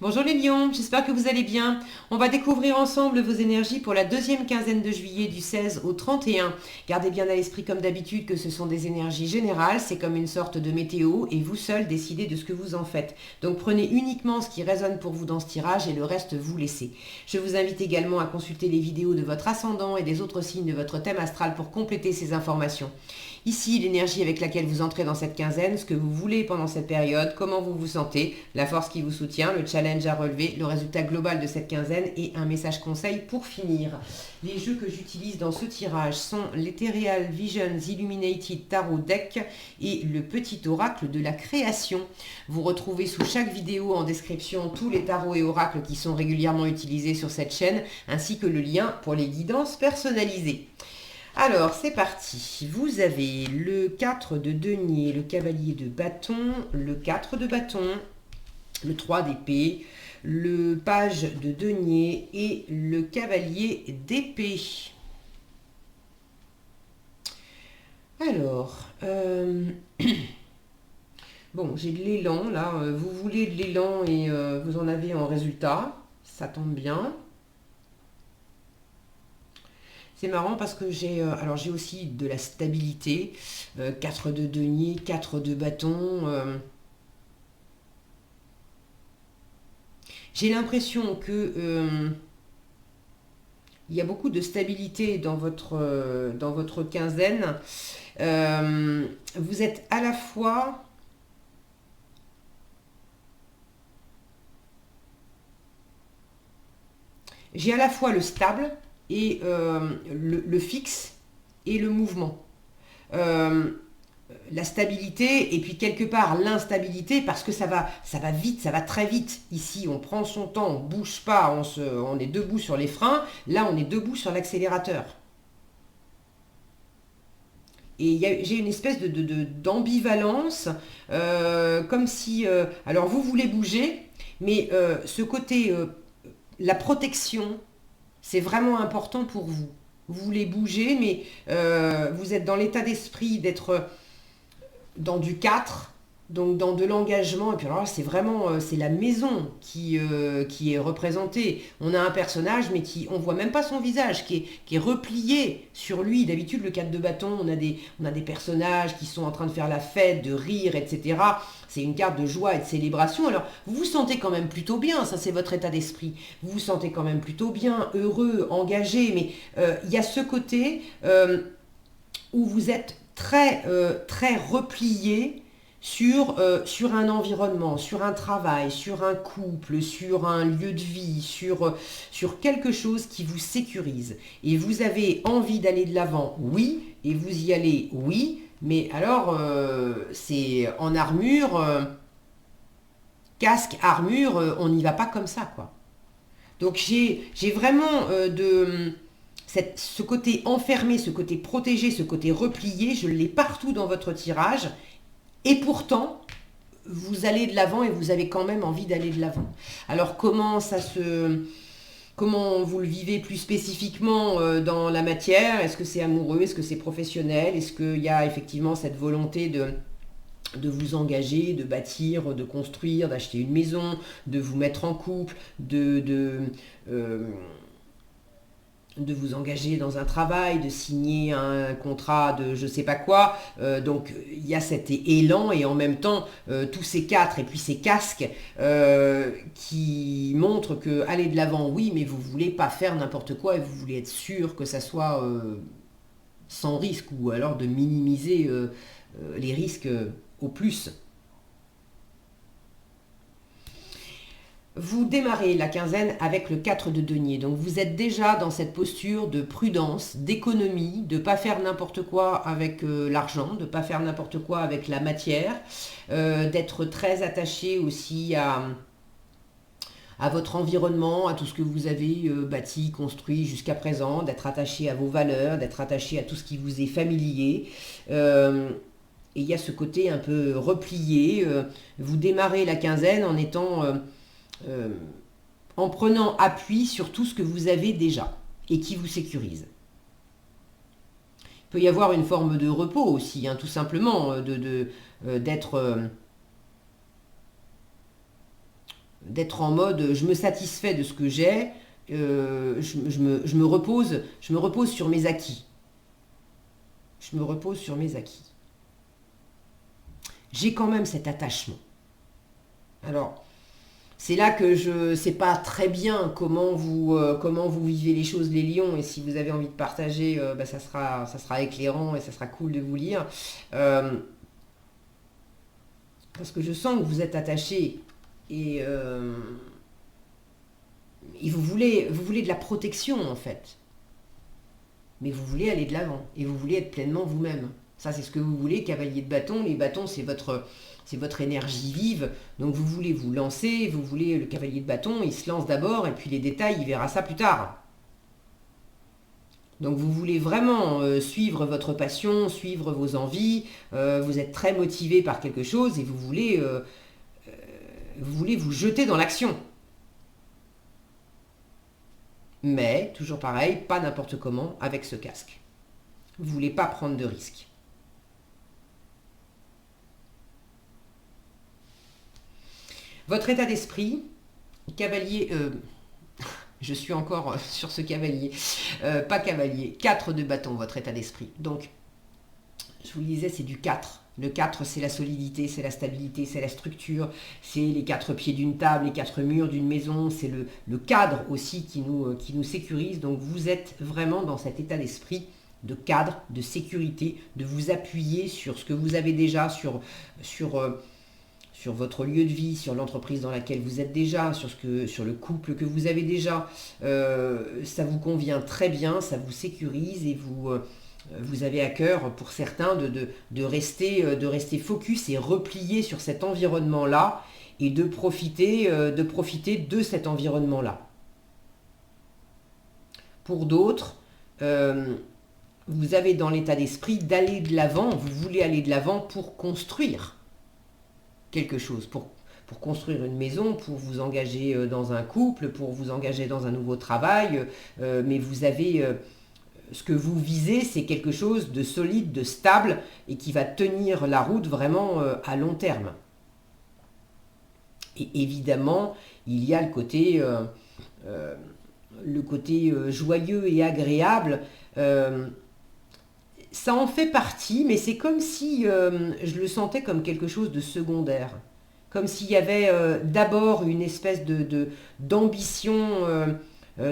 Bonjour les lions, j'espère que vous allez bien. On va découvrir ensemble vos énergies pour la deuxième quinzaine de juillet du 16 au 31. Gardez bien à l'esprit comme d'habitude que ce sont des énergies générales, c'est comme une sorte de météo et vous seul décidez de ce que vous en faites. Donc prenez uniquement ce qui résonne pour vous dans ce tirage et le reste vous laissez. Je vous invite également à consulter les vidéos de votre ascendant et des autres signes de votre thème astral pour compléter ces informations. Ici, l'énergie avec laquelle vous entrez dans cette quinzaine, ce que vous voulez pendant cette période, comment vous vous sentez, la force qui vous soutient, le challenge à relever, le résultat global de cette quinzaine et un message conseil pour finir. Les jeux que j'utilise dans ce tirage sont l'Ethereal Visions Illuminated Tarot Deck et le petit oracle de la création. Vous retrouvez sous chaque vidéo en description tous les tarots et oracles qui sont régulièrement utilisés sur cette chaîne, ainsi que le lien pour les guidances personnalisées. Alors, c'est parti. Vous avez le 4 de denier, le cavalier de bâton, le 4 de bâton, le 3 d'épée, le page de denier et le cavalier d'épée. Alors, bon, j'ai de l'élan là. Vous voulez de l'élan et vous en avez en résultat. Ça tombe bien. C'est marrant parce que j'ai aussi de la stabilité. 4 de denier, 4 de bâton. J'ai l'impression que il y a beaucoup de stabilité dans votre quinzaine. Vous êtes à la fois... J'ai à la fois le stable et le fixe et le mouvement. Euh, la stabilité et puis quelque part l'instabilité parce que ça va vite, ça va très vite. Ici, on prend son temps, on bouge pas, on est debout sur les freins. Là, on est debout sur l'accélérateur. Et j'ai une espèce d'ambivalence, comme si... alors, vous voulez bouger, mais ce côté, la protection, c'est vraiment important pour vous. Vous voulez bouger, mais vous êtes dans l'état d'esprit d'être dans du 4, donc dans de l'engagement. Et puis alors là, c'est vraiment c'est la maison qui est représentée. On a un personnage, mais on voit même pas son visage, qui est replié sur lui. D'habitude, le 4 de bâton, on a des personnages qui sont en train de faire la fête, de rire, etc. C'est une carte de joie et de célébration. Alors, vous vous sentez quand même plutôt bien, ça c'est votre état d'esprit. Vous vous sentez quand même plutôt bien, heureux, engagé, mais il y a ce côté où vous êtes très replié sur un environnement, sur un travail, sur un couple, sur un lieu de vie, sur quelque chose qui vous sécurise. Et vous avez envie d'aller de l'avant, oui, et vous y allez, oui, mais alors c'est en armure, casque, armure, on n'y va pas comme ça, quoi. Donc j'ai vraiment ce côté enfermé, ce côté protégé, ce côté replié, je l'ai partout dans votre tirage. Et pourtant, vous allez de l'avant et vous avez quand même envie d'aller de l'avant. Alors comment vous le vivez plus spécifiquement dans la matière? Est-ce que c'est amoureux? Est-ce que c'est professionnel? Est-ce qu'il y a effectivement cette volonté de vous engager, de bâtir, de construire, d'acheter une maison, de vous mettre en couple, euh, de vous engager dans un travail, de signer un contrat de je sais pas quoi. Donc il y a cet élan et en même temps tous ces quatre et puis ces casques qui montrent que aller de l'avant, oui, mais vous voulez pas faire n'importe quoi et vous voulez être sûr que ça soit sans risque ou alors de minimiser les risques au plus. Vous démarrez la quinzaine avec le 4 de denier. Donc vous êtes déjà dans cette posture de prudence, d'économie, de ne pas faire n'importe quoi avec l'argent, de ne pas faire n'importe quoi avec la matière, d'être très attaché aussi à votre environnement, à tout ce que vous avez bâti, construit jusqu'à présent, d'être attaché à vos valeurs, d'être attaché à tout ce qui vous est familier. Et il y a ce côté un peu replié. Vous démarrez la quinzaine en étant... euh, en prenant appui sur tout ce que vous avez déjà et qui vous sécurise. Il peut y avoir une forme de repos aussi, hein, tout simplement, d'être d'être en mode je me satisfais de ce que j'ai, je me repose sur mes acquis. Je me repose sur mes acquis. J'ai quand même cet attachement. Alors, c'est là que je ne sais pas très bien comment vous vivez les choses, les lions, et si vous avez envie de partager, ça sera éclairant et ça sera cool de vous lire. Parce que je sens que vous êtes attachés et vous voulez de la protection en fait. Mais vous voulez aller de l'avant et vous voulez être pleinement vous-même. Ça, c'est ce que vous voulez, cavalier de bâton. Les bâtons, c'est votre énergie vive. Donc vous voulez vous lancer, vous voulez le cavalier de bâton, il se lance d'abord et puis les détails, il verra ça plus tard. Donc vous voulez vraiment suivre votre passion, suivre vos envies, vous êtes très motivé par quelque chose et vous voulez vous jeter dans l'action. Mais, toujours pareil, pas n'importe comment avec ce casque. Vous ne voulez pas prendre de risques. Votre état d'esprit, cavalier, je suis encore sur ce cavalier, pas cavalier, 4 de bâton, votre état d'esprit. Donc, je vous le disais, c'est du 4. Le 4, c'est la solidité, c'est la stabilité, c'est la structure, c'est les 4 pieds d'une table, les 4 murs d'une maison, c'est le cadre aussi qui nous sécurise. Donc vous êtes vraiment dans cet état d'esprit de cadre, de sécurité, de vous appuyer sur ce que vous avez déjà, sur votre lieu de vie, sur l'entreprise dans laquelle vous êtes déjà, sur le couple que vous avez déjà. Ça vous convient très bien, ça vous sécurise et vous avez à cœur, pour certains, de rester focus et replié sur cet environnement-là et de profiter de cet environnement-là. Pour d'autres, vous avez dans l'état d'esprit d'aller de l'avant, vous voulez aller de l'avant pour construire quelque chose, pour construire une maison, pour vous engager dans un couple, pour vous engager dans un nouveau travail, mais vous avez... ce que vous visez, c'est quelque chose de solide, de stable et qui va tenir la route vraiment à long terme. Et évidemment, il y a le côté joyeux et agréable. Ça en fait partie, mais c'est comme si je le sentais comme quelque chose de secondaire. Comme s'il y avait d'abord une espèce d'ambition...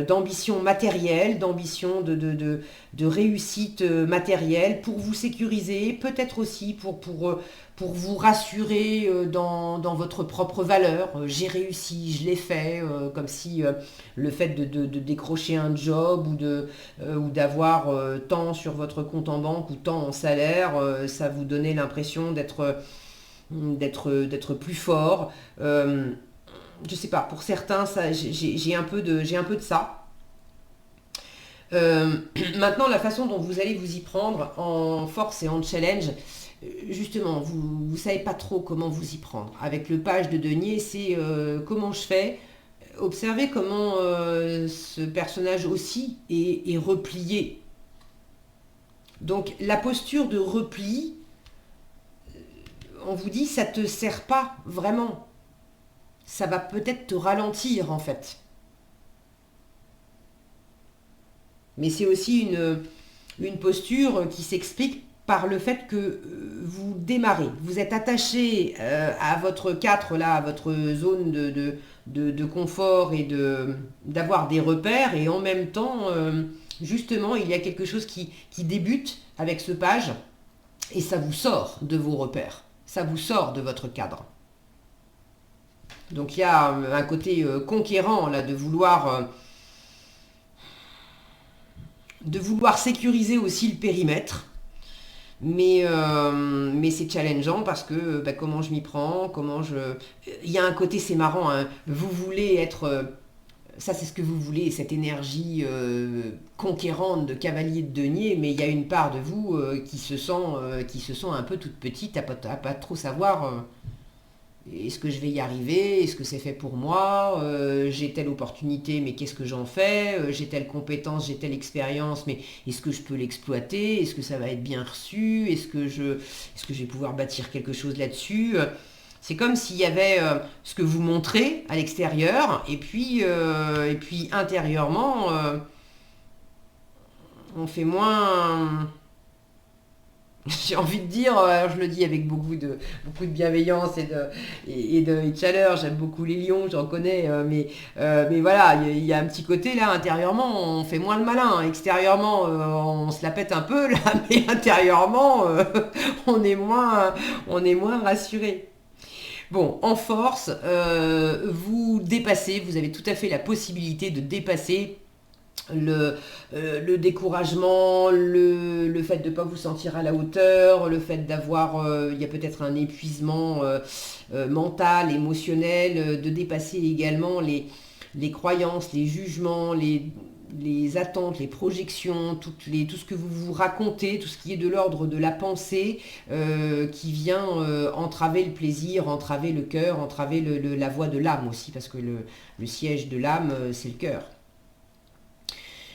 d'ambition matérielle, d'ambition de réussite matérielle pour vous sécuriser, peut-être aussi pour vous rassurer dans votre propre valeur. J'ai réussi, je l'ai fait, comme si le fait de décrocher un job ou d'avoir tant sur votre compte en banque ou tant en salaire, ça vous donnait l'impression d'être plus fort. Je sais pas, pour certains, j'ai un peu de ça. Maintenant, la façon dont vous allez vous y prendre en force et en challenge, justement, vous ne savez pas trop comment vous y prendre. Avec le page de denier, c'est comment je fais. Observez comment ce personnage aussi est replié. Donc, la posture de repli, on vous dit, ça ne te sert pas vraiment. Ça va peut-être te ralentir en fait. Mais c'est aussi une posture qui s'explique par le fait que vous démarrez. Vous êtes attaché à votre 4, là, à votre zone de confort et d'avoir des repères. Et en même temps, justement, il y a quelque chose qui débute avec ce page et ça vous sort de vos repères. Ça vous sort de votre cadre. Donc il y a un côté conquérant là, de vouloir sécuriser aussi le périmètre. Mais c'est challengeant parce que comment je m'y prends, il y a un côté, c'est marrant, hein, vous voulez être... ça c'est ce que vous voulez, cette énergie conquérante de cavalier de denier, mais il y a une part de vous qui se sent un peu toute petite, à pas trop savoir... est-ce que je vais y arriver? Est-ce que c'est fait pour moi? J'ai telle opportunité, mais qu'est-ce que j'en fais? J'ai telle compétence, j'ai telle expérience, mais est-ce que je peux l'exploiter? Est-ce que ça va être bien reçu? Est-ce que je vais pouvoir bâtir quelque chose là-dessus? C'est comme s'il y avait ce que vous montrez à l'extérieur, et puis intérieurement, on fait moins... J'ai envie de dire, alors je le dis avec beaucoup de bienveillance et de chaleur, j'aime beaucoup les lions, j'en connais, mais voilà, il y a un petit côté là, intérieurement, on fait moins le malin. Extérieurement, on se la pète un peu là, mais intérieurement, on est moins rassuré. Bon, en force, vous dépassez, vous avez tout à fait la possibilité de dépasser le découragement, le fait de ne pas vous sentir à la hauteur, le fait d'avoir, il y a peut-être un épuisement mental, émotionnel, de dépasser également les croyances, les jugements, les attentes, les projections, tout ce que vous vous racontez, tout ce qui est de l'ordre de la pensée, qui vient entraver le plaisir, entraver le cœur, entraver la voie de l'âme aussi, parce que le siège de l'âme, c'est le cœur.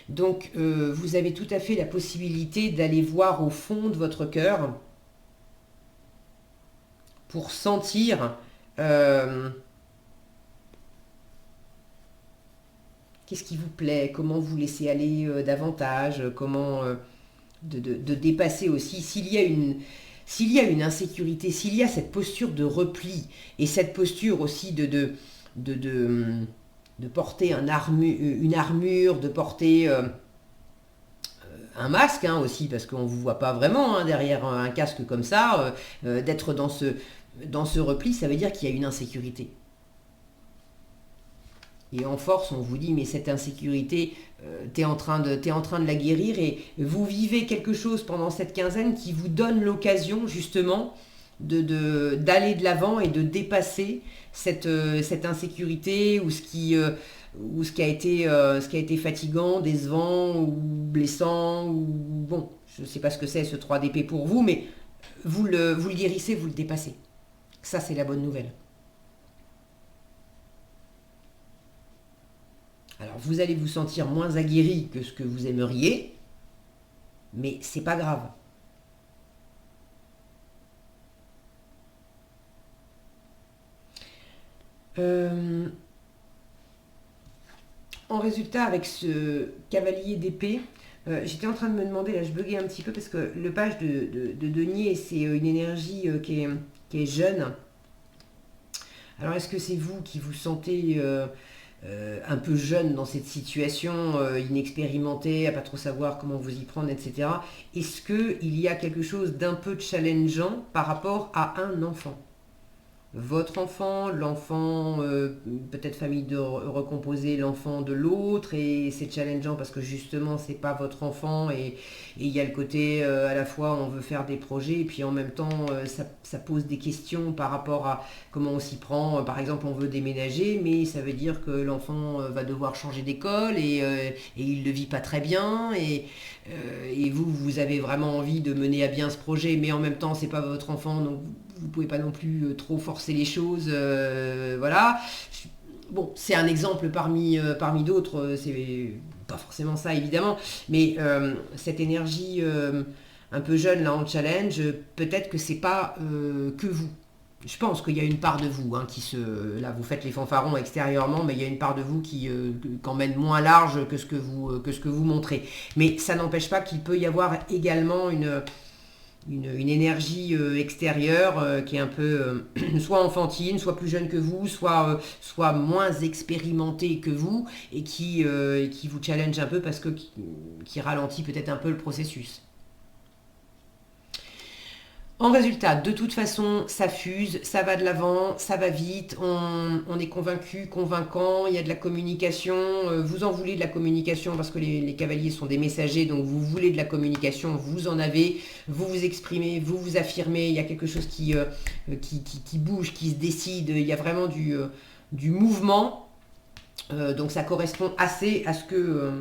Donc, vous avez tout à fait la possibilité d'aller voir au fond de votre cœur pour sentir qu'est-ce qui vous plaît, comment vous laissez aller davantage, comment de dépasser aussi. S'il y a une insécurité, s'il y a cette posture de repli et cette posture aussi de, de, de porter une armure, de porter un masque aussi, parce qu'on ne vous voit pas vraiment derrière un casque comme ça, d'être dans ce repli, ça veut dire qu'il y a une insécurité. Et en force, on vous dit, mais cette insécurité, t'es en train de la guérir et vous vivez quelque chose pendant cette quinzaine qui vous donne l'occasion justement d'aller de l'avant et de dépasser cette insécurité ou ce qui a été fatigant, décevant ou blessant ou bon, je ne sais pas ce que c'est ce 3DP pour vous, mais vous le guérissez, vous le dépassez. Ça, c'est la bonne nouvelle. Alors, vous allez vous sentir moins aguerri que ce que vous aimeriez, mais c'est pas grave. En résultat, avec ce cavalier d'épée, j'étais en train de me demander, là je buguais un petit peu parce que le page de denier, c'est une énergie qui est jeune. Alors est-ce que c'est vous qui vous sentez un peu jeune dans cette situation, inexpérimenté, à pas trop savoir comment vous y prendre, etc. Est-ce qu'il y a quelque chose d'un peu challengeant par rapport à un enfant ? Votre enfant, l'enfant, peut-être famille de recomposer l'enfant de l'autre, et c'est challengeant parce que justement c'est pas votre enfant, et il y a le côté à la fois on veut faire des projets et puis en même temps ça pose des questions par rapport à comment on s'y prend. Par exemple, on veut déménager, mais ça veut dire que l'enfant va devoir changer d'école et il ne vit pas très bien, et vous avez vraiment envie de mener à bien ce projet, mais en même temps c'est pas votre enfant, donc vous pouvez pas non plus trop forcer les choses, voilà. Bon, c'est un exemple parmi d'autres, c'est pas forcément ça évidemment, mais cette énergie un peu jeune là en challenge, peut-être que c'est pas que vous. Je pense qu'il y a une part de vous là vous faites les fanfarons extérieurement, mais il y a une part de vous qui emmène moins large que ce que vous montrez. Mais ça n'empêche pas qu'il peut y avoir également une énergie extérieure qui est un peu soit enfantine, soit plus jeune que vous, soit moins expérimentée que vous, et qui vous challenge un peu parce que qui ralentit peut-être un peu le processus. En résultat, de toute façon, ça fuse, ça va de l'avant, ça va vite, on est convaincu, convaincant, il y a de la communication, vous en voulez de la communication parce que les cavaliers sont des messagers, donc vous voulez de la communication, vous en avez, vous vous exprimez, vous vous affirmez, il y a quelque chose qui bouge, qui se décide, il y a vraiment du mouvement, donc ça correspond assez à ce que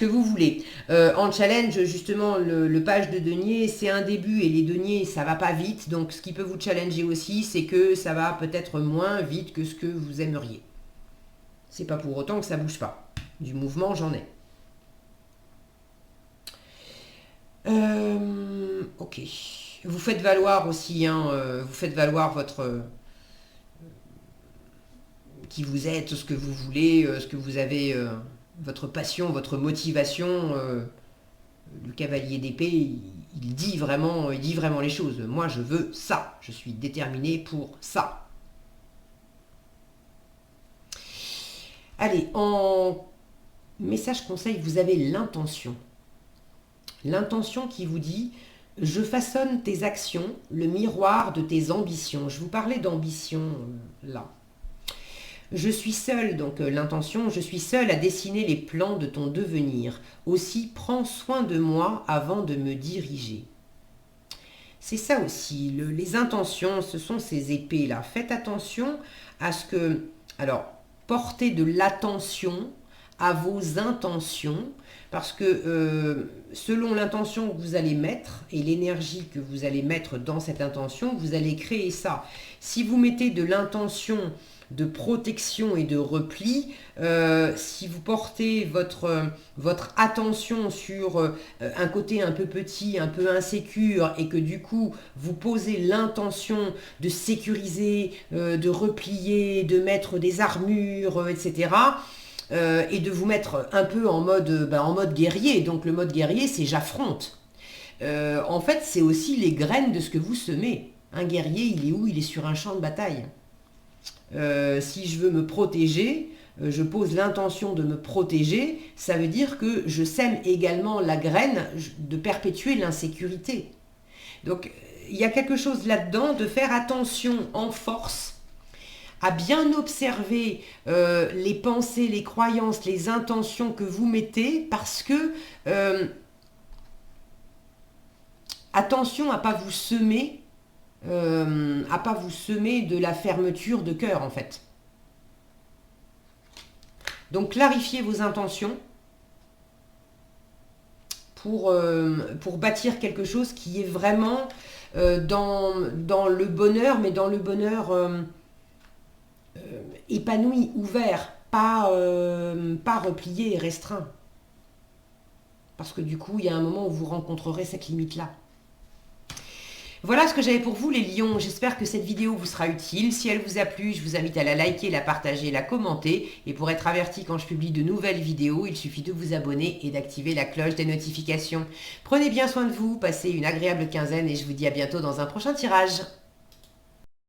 vous voulez. En challenge, justement, le page de denier, c'est un début, et les deniers, ça va pas vite, donc ce qui peut vous challenger aussi, c'est que ça va peut-être moins vite que ce que vous aimeriez. C'est pas pour autant que ça bouge pas. Du mouvement, j'en ai. Ok. Vous faites valoir aussi, hein, vous faites valoir votre... qui vous êtes, ce que vous voulez, ce que vous avez, votre passion, votre motivation. Le cavalier d'épée, il dit vraiment les choses. Moi, je veux ça. Je suis déterminé pour ça. Allez, en message conseil, vous avez l'intention. L'intention qui vous dit « Je façonne tes actions, le miroir de tes ambitions ». Je vous parlais d'ambition, là. Je suis seule, donc l'intention, je suis seule à dessiner les plans de ton devenir. Aussi, prends soin de moi avant de me diriger. C'est ça aussi, les intentions, ce sont ces épées-là. Faites attention à ce que... Alors, portez de l'attention à vos intentions, parce que selon l'intention que vous allez mettre et l'énergie que vous allez mettre dans cette intention, vous allez créer ça. Si vous mettez de l'intention de protection et de repli, si vous portez votre attention sur un côté un peu petit, un peu insécure, et que du coup vous posez l'intention de sécuriser, de replier, de mettre des armures, etc., et de vous mettre un peu en mode guerrier. Donc le mode guerrier, c'est j'affronte. En fait, c'est aussi les graines de ce que vous semez. Un guerrier, il est où? Il est sur un champ de bataille. Si je veux me protéger, je pose l'intention de me protéger, ça veut dire que je sème également la graine de perpétuer l'insécurité. Donc, il y a quelque chose là-dedans de faire attention en force à bien observer les pensées, les croyances, les intentions que vous mettez, parce que attention à ne pas vous semer de la fermeture de cœur, en fait. Donc clarifiez vos intentions pour bâtir quelque chose qui est vraiment dans le bonheur, mais dans le bonheur épanoui, ouvert, pas replié et restreint. Parce que du coup, il y a un moment où vous rencontrerez cette limite-là. Voilà ce que j'avais pour vous les lions, j'espère que cette vidéo vous sera utile. Si elle vous a plu, je vous invite à la liker, la partager, la commenter. Et pour être averti quand je publie de nouvelles vidéos, il suffit de vous abonner et d'activer la cloche des notifications. Prenez bien soin de vous, passez une agréable quinzaine et je vous dis à bientôt dans un prochain tirage.